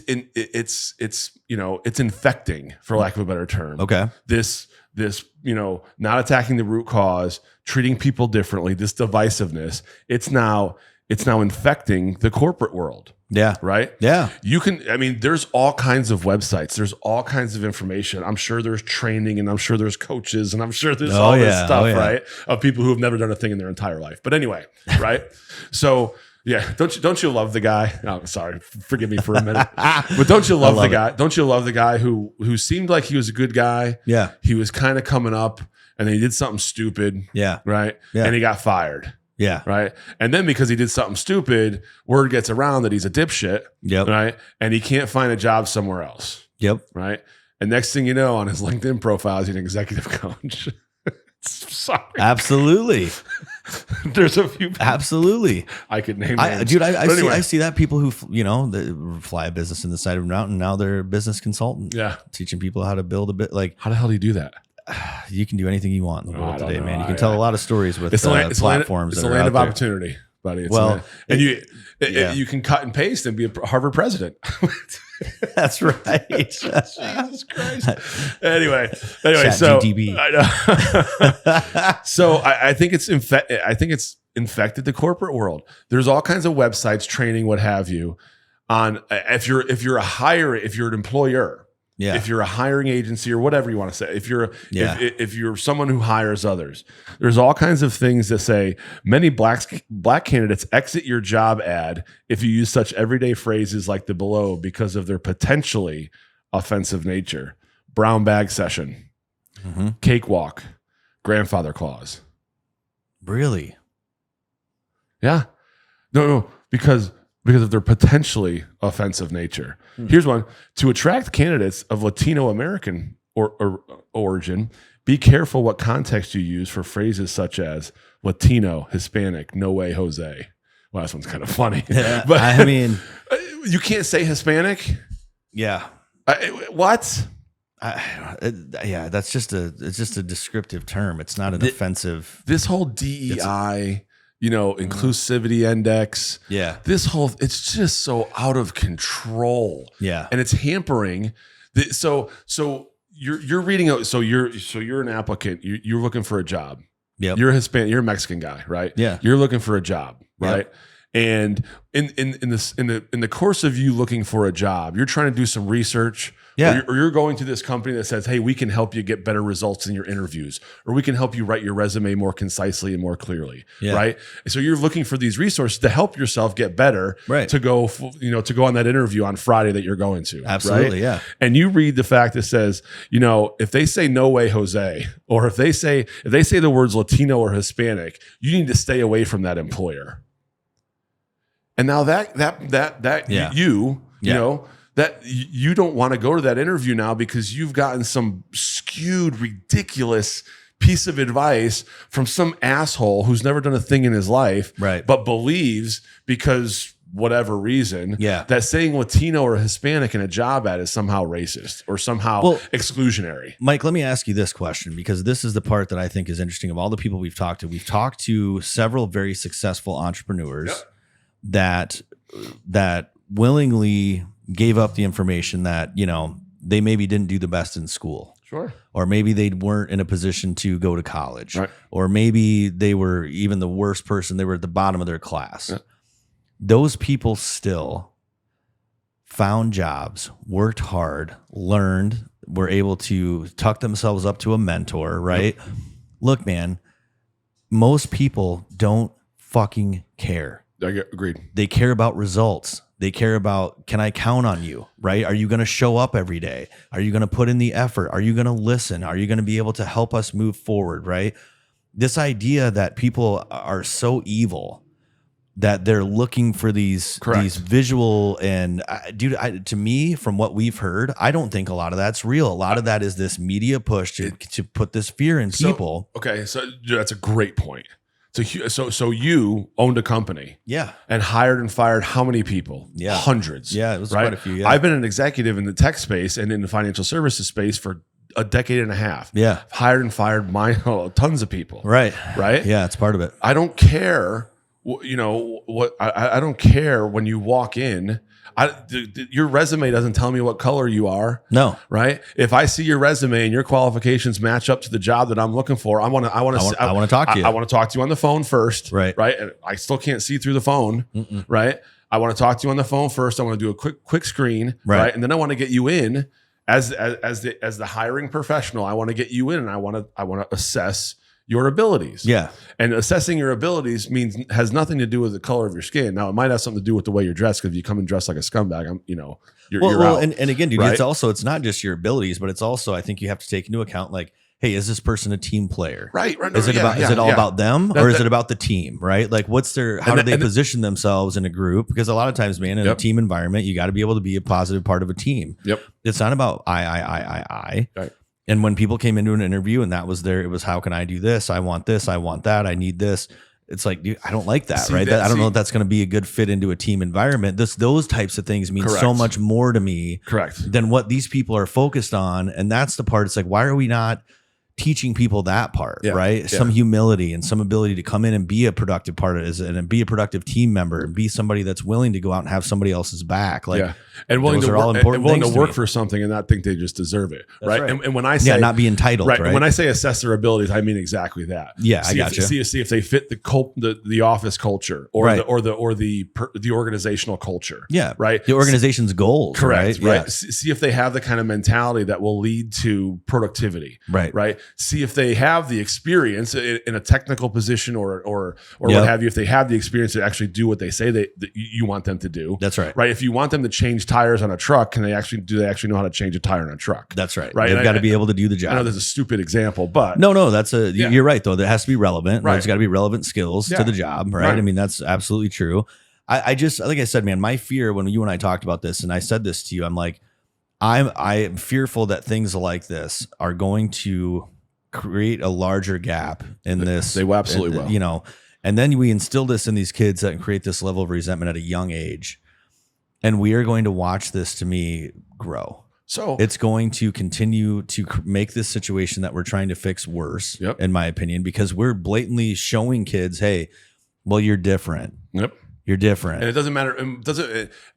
infecting, for lack of a better term. Okay. This not attacking the root cause, treating people differently. This divisiveness. It's now infecting the corporate world. Yeah. Right? Yeah. There's all kinds of websites. There's all kinds of information. I'm sure there's training, and I'm sure there's coaches, and I'm sure there's all this stuff, right? Of people who have never done a thing in their entire life. But anyway, right? So yeah, don't you love the guy? Oh, sorry. Forgive me for a minute. But don't you love the guy? Don't you love the guy who seemed like he was a good guy? Yeah. He was kind of coming up, and then he did something stupid. Yeah. Right? Yeah. And he got fired. Yeah. Right. And then because he did something stupid, word gets around that he's a dipshit. Yep. Right. And he can't find a job somewhere else. Yep. Right. And next thing you know, on his LinkedIn profile, he's an executive coach. Sorry. Absolutely. There's a few. Absolutely. I could name I names. I see that people who, that fly a business in the side of a mountain. Now they're a business consultant. Yeah. Teaching people how to build a bit. Like, how the hell do you do that? You can do anything you want in the world today, know. man. You can tell a lot of stories with platforms. It's a land of opportunity, buddy. You can cut and paste and be a Harvard president. That's right. Jesus Christ. Anyway, Chat so GTB. I know. So I think it's infected the corporate world. There's all kinds of websites, training, what have you, on if you're an employer. Yeah. If you're a hiring agency or whatever you want to say, if you're someone who hires others, there's all kinds of things that say many black candidates exit your job ad if you use such everyday phrases like the below because of their potentially offensive nature. Brown bag session, cakewalk, grandfather clause. Really? Yeah. No, because of their potentially offensive nature. Here's one. To attract candidates of Latino American or origin, be careful what context you use for phrases such as Latino, Hispanic, no way, Jose. Well, this one's kind of funny. Yeah, but I mean, you can't say Hispanic. Yeah. What? It's just a descriptive term. It's not an offensive. This whole DEI, inclusivity index. Yeah. It's just so out of control. Yeah. And it's hampering. So you're reading. So you're an applicant. You're looking for a job. Yep. You're a Hispanic. You're a Mexican guy, right? Yeah. You're looking for a job, right? Yep. And in the course of you looking for a job, you're trying to do some research. Yeah. Or you're going to this company that says, hey, we can help you get better results in your interviews, or we can help you write your resume more concisely and more clearly. Yeah. Right. So you're looking for these resources to help yourself get better, right, to go on that interview on Friday that you're going to. Absolutely. Right? Yeah. And you read the fact that says, if they say no way, Jose, or if they say the words Latino or Hispanic, you need to stay away from that employer. And now that you don't want to go to that interview now because you've gotten some skewed, ridiculous piece of advice from some asshole who's never done a thing in his life, right, but believes because whatever reason, that saying Latino or Hispanic in a job ad is somehow racist or somehow exclusionary. Mike, let me ask you this question, because this is the part that I think is interesting. Of all the people we've talked to several very successful entrepreneurs that willingly gave up the information that, they maybe didn't do the best in school. Sure. Or maybe they weren't in a position to go to college. Right. Or maybe they were even the worst person. They were at the bottom of their class. Yeah. Those people still found jobs, worked hard, learned, were able to tuck themselves up to a mentor, right? Yep. Look, man, most people don't fucking care. Agreed. They care about results. They care about, can I count on you, right? Are you going to show up every day? Are you going to put in the effort? Are you going to listen? Are you going to be able to help us move forward, right? This idea that people are so evil that they're looking for these visual and to me, from what we've heard, I don't think a lot of that's real. A lot of that is this media push to put this fear in people. Okay, so that's a great point. So you owned a company, and hired and fired how many people? Hundreds. Yeah, it was right? quite a few. Yeah. I've been an executive in the tech space and in the financial services space for a decade and a half. Yeah, hired and fired tons of people. Right. Yeah, it's part of it. I don't care. I don't care when you walk in. Your resume doesn't tell me what color you are. No. Right. If I see your resume and your qualifications match up to the job that I'm looking for, I want to talk to you. I want to talk to you on the phone first. Right. Right. And I still can't see through the phone. Mm-mm. Right. I want to talk to you on the phone first. I want to do a quick screen. Right. And then I want to get you in as the hiring professional. I want to get you in, and I want to assess your abilities. Yeah. And assessing your abilities has nothing to do with the color of your skin. Now, it might have something to do with the way you're dressed, because if you come and dress like a scumbag, you're out. And again, dude, right? It's not just your abilities, but it's also, I think you have to take into account, like, hey, is this person a team player? Right. Is it all about them, or is it about the team? Right? Like, how do they position themselves in a group? Because a lot of times, man, in a team environment, you got to be able to be a positive part of a team. Yep. It's not about I. Right. And when people came into an interview and it was, how can I do this? I want this. I want that. I need this. It's like, dude, I don't like that, right? I don't know if that's going to be a good fit into a team environment. Those types of things mean so much more to me than what these people are focused on. And that's the part. It's like, why are we not teaching people that part, right? Some humility and some ability to come in and be a productive part of it and be a productive team member and be somebody that's willing to go out and have somebody else's back. Like, and willing to work for something and not think they just deserve it. That's right. And when I say not be entitled, right? And when I say assess their abilities, I mean exactly that. Yeah, I got you. See if they fit the office culture or the organizational culture. Yeah. Right. The organization's goals. Correct. Right. Yeah. See if they have the kind of mentality that will lead to productivity. Right. Right. See if they have the experience in a technical position or what have you, if they have the experience to actually do what they say that you want them to do. That's right. Right. If you want them to change tires on a truck, do they actually know how to change a tire on a truck? That's right. Right. They've got to be able to do the job. I know that's a stupid example, but no, you're right though. That has to be relevant. Right. There's got to be relevant skills to the job. Right. I mean, that's absolutely true. I just, like I said, man, my fear when you and I talked about this, and I said this to you, I'm like, I'm fearful that things like this are going to create a larger gap in this. They absolutely will. You know, and then we instill this in these kids that create this level of resentment at a young age. And we are going to watch this, to me, grow. So it's going to continue to make this situation that we're trying to fix worse, in my opinion, because we're blatantly showing kids, hey, well, you're different. Yep. You're different. And it doesn't matter.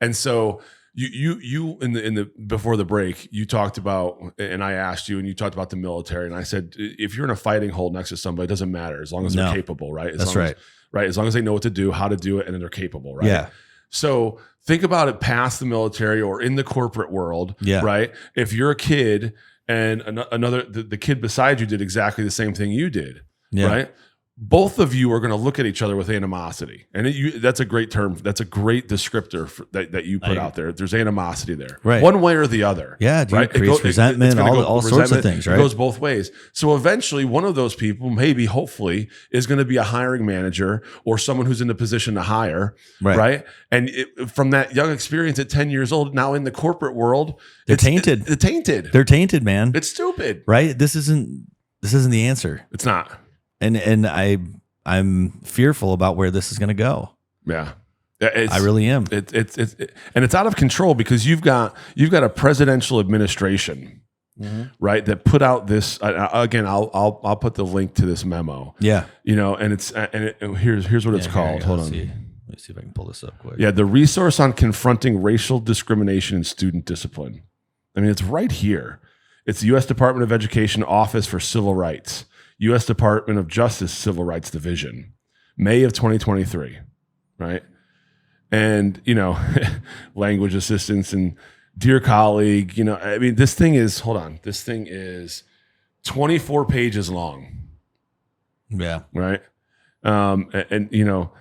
And so you in the before the break, you talked about, and I asked you, and you talked about the military, and I said, if you're in a fighting hole next to somebody, it doesn't matter as long as they're capable, right? That's right. Right. As long as they know what to do, how to do it, and then they're capable, right? Yeah. So think about it past the military or in the corporate world, right? If you're a kid and the kid beside you did exactly the same thing you did, right? Both of you are going to look at each other with animosity. And that's a great term. That's a great descriptor that you put out there. There's animosity there. Right. One way or the other. Yeah, dude, it creates resentment, all sorts of things, right? It goes both ways. So eventually one of those people, maybe, hopefully, is going to be a hiring manager or someone who's in the position to hire, right? And from that young experience at 10 years old, now in the corporate world, they're tainted. They're tainted, man. It's stupid. Right? This isn't the answer. It's not. And I'm fearful about where this is going to go. Yeah, I really am. And it's out of control because you've got a presidential administration, right? That put out this. Again, I'll put the link to this memo. Yeah, you know, and here's what it's called. Hold on. Let me see if I can pull this up quick. Yeah, the resource on confronting racial discrimination in student discipline. I mean, it's right here. It's the U.S. Department of Education Office for Civil Rights. U.S. Department of Justice Civil Rights Division, May of 2023, right? And, you know, language assistance and dear colleague, you know, I mean, this thing is 24 pages long. Yeah. Right. And you know,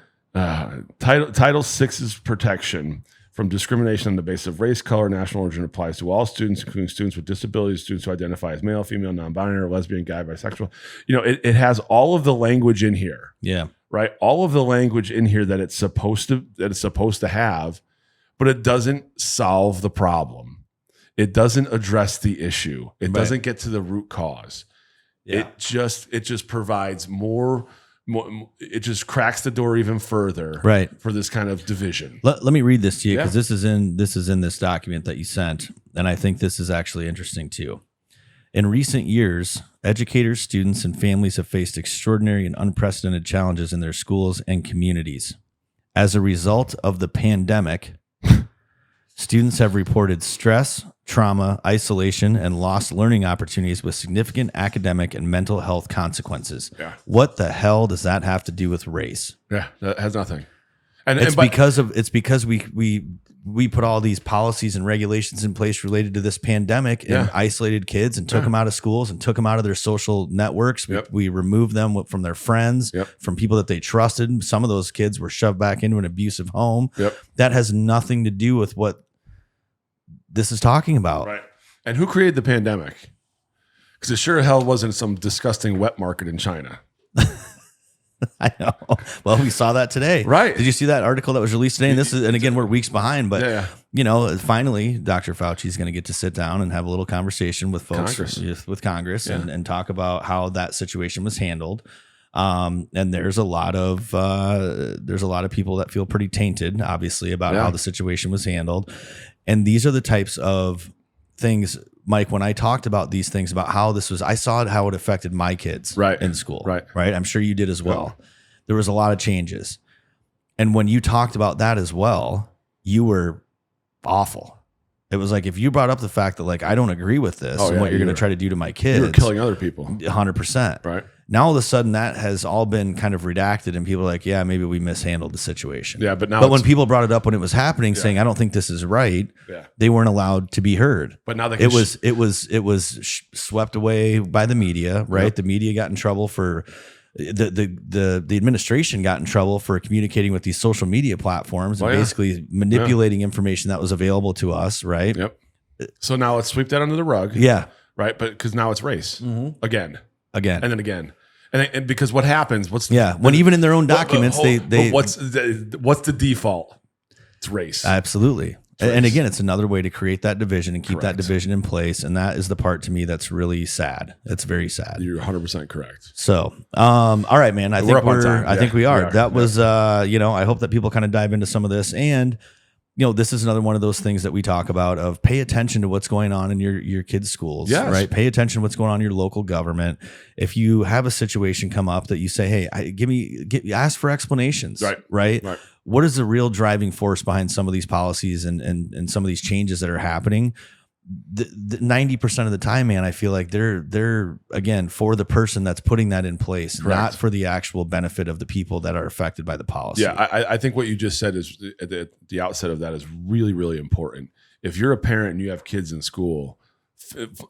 Title VI's protection from discrimination on the basis of race, color, national origin applies to all students, including students with disabilities, students who identify as male, female, non-binary, lesbian, gay, bisexual. You know, it has all of the language in here. Yeah. Right. All of the language in here that it's supposed to have, but it doesn't solve the problem. It doesn't address the issue. It doesn't get to the root cause. Yeah. It just provides more. It just cracks the door even further, right, for this kind of division. Let me read this to you because this is in this document that you sent, and I think this is actually interesting too. In recent years, educators, students, and families have faced extraordinary and unprecedented challenges in their schools and communities. As a result of the pandemic, students have reported stress, trauma, isolation, and lost learning opportunities with significant academic and mental health consequences. Yeah. What the hell does that have to do with race? Yeah, that has nothing. It's because we put all these policies and regulations in place related to this pandemic and isolated kids and took them out of schools and took them out of their social networks. We removed them from their friends, from people that they trusted. Some of those kids were shoved back into an abusive home. That has nothing to do with what this is talking about. Right. And who created the pandemic? Because it sure hell wasn't some disgusting wet market in China. I know. Well, we saw that today. Right. Did you see that article that was released today? And again, we're weeks behind, but finally, Dr. Fauci is going to get to sit down and have a little conversation with folks with Congress and talk about how that situation was handled. And there's a lot of people that feel pretty tainted, obviously, about how the situation was handled. And these are the types of things, Mike, when I talked about these things, about how this was, I saw how it affected my kids in school. Right. I'm sure you did as well. Yeah. There was a lot of changes. And when you talked about that as well, you were awful. It was like, if you brought up the fact that, like, I don't agree with this and what you're going to try to do to my kids. You were killing other people. 100%. Right. Now, all of a sudden, that has all been kind of redacted, and people are like, yeah, maybe we mishandled the situation. Yeah, but when people brought it up when it was happening, saying, I don't think this is right, they weren't allowed to be heard. But now it was swept away by the media, right? Yep. The media got in trouble for the administration got in trouble for communicating with these social media platforms and basically manipulating information that was available to us, right? Yep. So now let's sweep that under the rug. Yeah. Right. But because now it's race again, and then again. And because what happens? When even in their own documents, what's the default? It's race. Absolutely. And again, it's another way to create that division and keep that division in place. And that is the part to me that's really sad. It's very sad. You're 100% correct. So, all right, man. I think we are. That was, I hope that people kind of dive into some of this. And, this is another one of those things that we talk about of pay attention to what's going on in your kids' schools, right? Pay attention to what's going on in your local government. If you have a situation come up that you say, hey, ask for explanations, right? What is the real driving force behind some of these policies and some of these changes that are happening? The 90% of the time, man, I feel like they're again for the person that's putting that in place, not for the actual benefit of the people that are affected by the policy. Yeah, I think what you just said is at the outset of that is really, really important. If you're a parent and you have kids in school,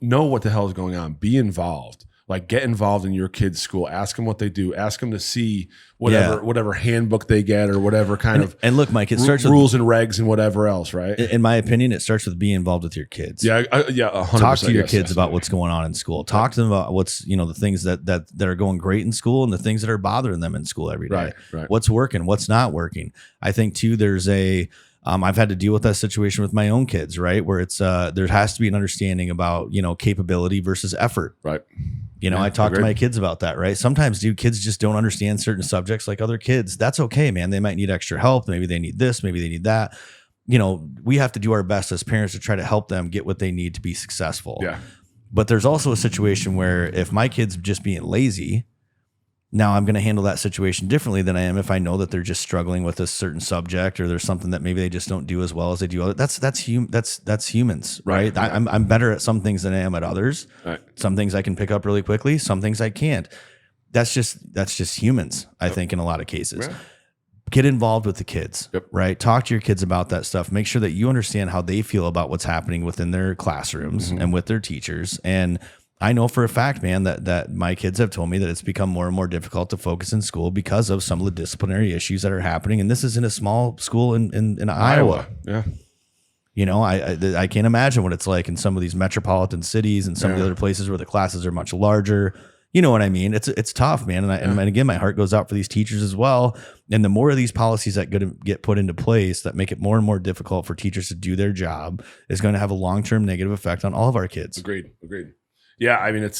know what the hell is going on. Be involved. Like, get involved in your kids' school. Ask them what they do. Ask them to see whatever handbook they get or whatever kind of. And look, Mike, it starts rules and regs and whatever else, right? In my opinion, it starts with being involved with your kids. Yeah, 100%. Talk to your kids about what's going on in school. Talk to them about what's the things that are going great in school and the things that are bothering them in school every day. Right. What's working? What's not working? I think too. There's I've had to deal with that situation with my own kids, right? Where it's there has to be an understanding about capability versus effort, right? I talk to my kids about that, right? Sometimes, kids just don't understand certain subjects like other kids. That's okay, man. They might need extra help. Maybe they need this. Maybe they need that. We have to do our best as parents to try to help them get what they need to be successful. Yeah. But there's also a situation where if my kid's just being lazy, now I'm going to handle that situation differently than I am if I know that they're just struggling with a certain subject or there's something that maybe they just don't do as well as they do. That's humans, right? I'm better at some things than I am at others. Right. Some things I can pick up really quickly. Some things I can't. That's just humans, I think, in a lot of cases. Right. Get involved with the kids, right? Talk to your kids about that stuff. Make sure that you understand how they feel about what's happening within their classrooms and with their teachers. And I know for a fact, man, that my kids have told me that it's become more and more difficult to focus in school because of some of the disciplinary issues that are happening. And this is in a small school in Iowa. Yeah. I can't imagine what it's like in some of these metropolitan cities and some of the other places where the classes are much larger. You know what I mean? It's tough, man. And again, my heart goes out for these teachers as well. And the more of these policies that get put into place that make it more and more difficult for teachers to do their job is going to have a long-term negative effect on all of our kids. Agreed. Yeah, I mean,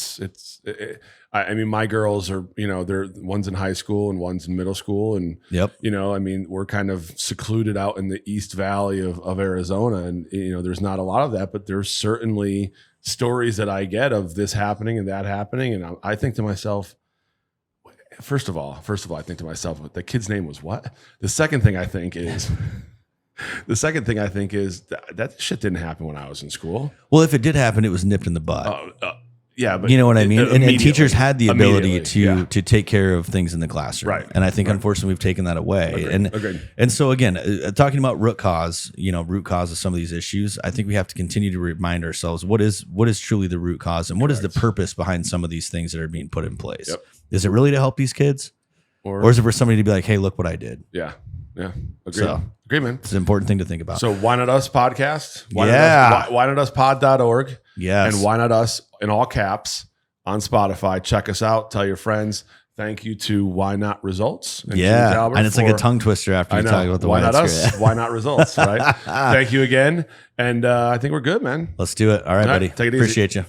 I mean, my girls are, they're one's in high school and one's in middle school. And, I mean, we're kind of secluded out in the East Valley of Arizona. And, there's not a lot of that, but there's certainly stories that I get of this happening and that happening. And I think to myself, first of all, I think to myself, the kid's name was what? The second thing I think is that shit didn't happen when I was in school. Well, if it did happen, it was nipped in the bud. Yeah, but you know what I mean? And teachers had the ability to take care of things in the classroom. Right. And I think, unfortunately, we've taken that away. Agreed. And so, again, talking about root cause of some of these issues, I think we have to continue to remind ourselves what is truly the root cause and what is the purpose behind some of these things that are being put in place. Yep. Is it really to help these kids? Or is it for somebody to be like, hey, look what I did? Yeah. Agreed, man. It's an important thing to think about. So Why Not Us podcast? Why not us pod.org. Yes. And Why Not Us in all caps on Spotify. Check us out. Tell your friends. Thank you to Why Not Results. And Yeah. James Albert And it's like a tongue twister after you talk about the Why Not Us? Why Not Results, right? Thank you again. And I think we're good, man. Let's do it. All right, buddy. Take it easy. Appreciate you.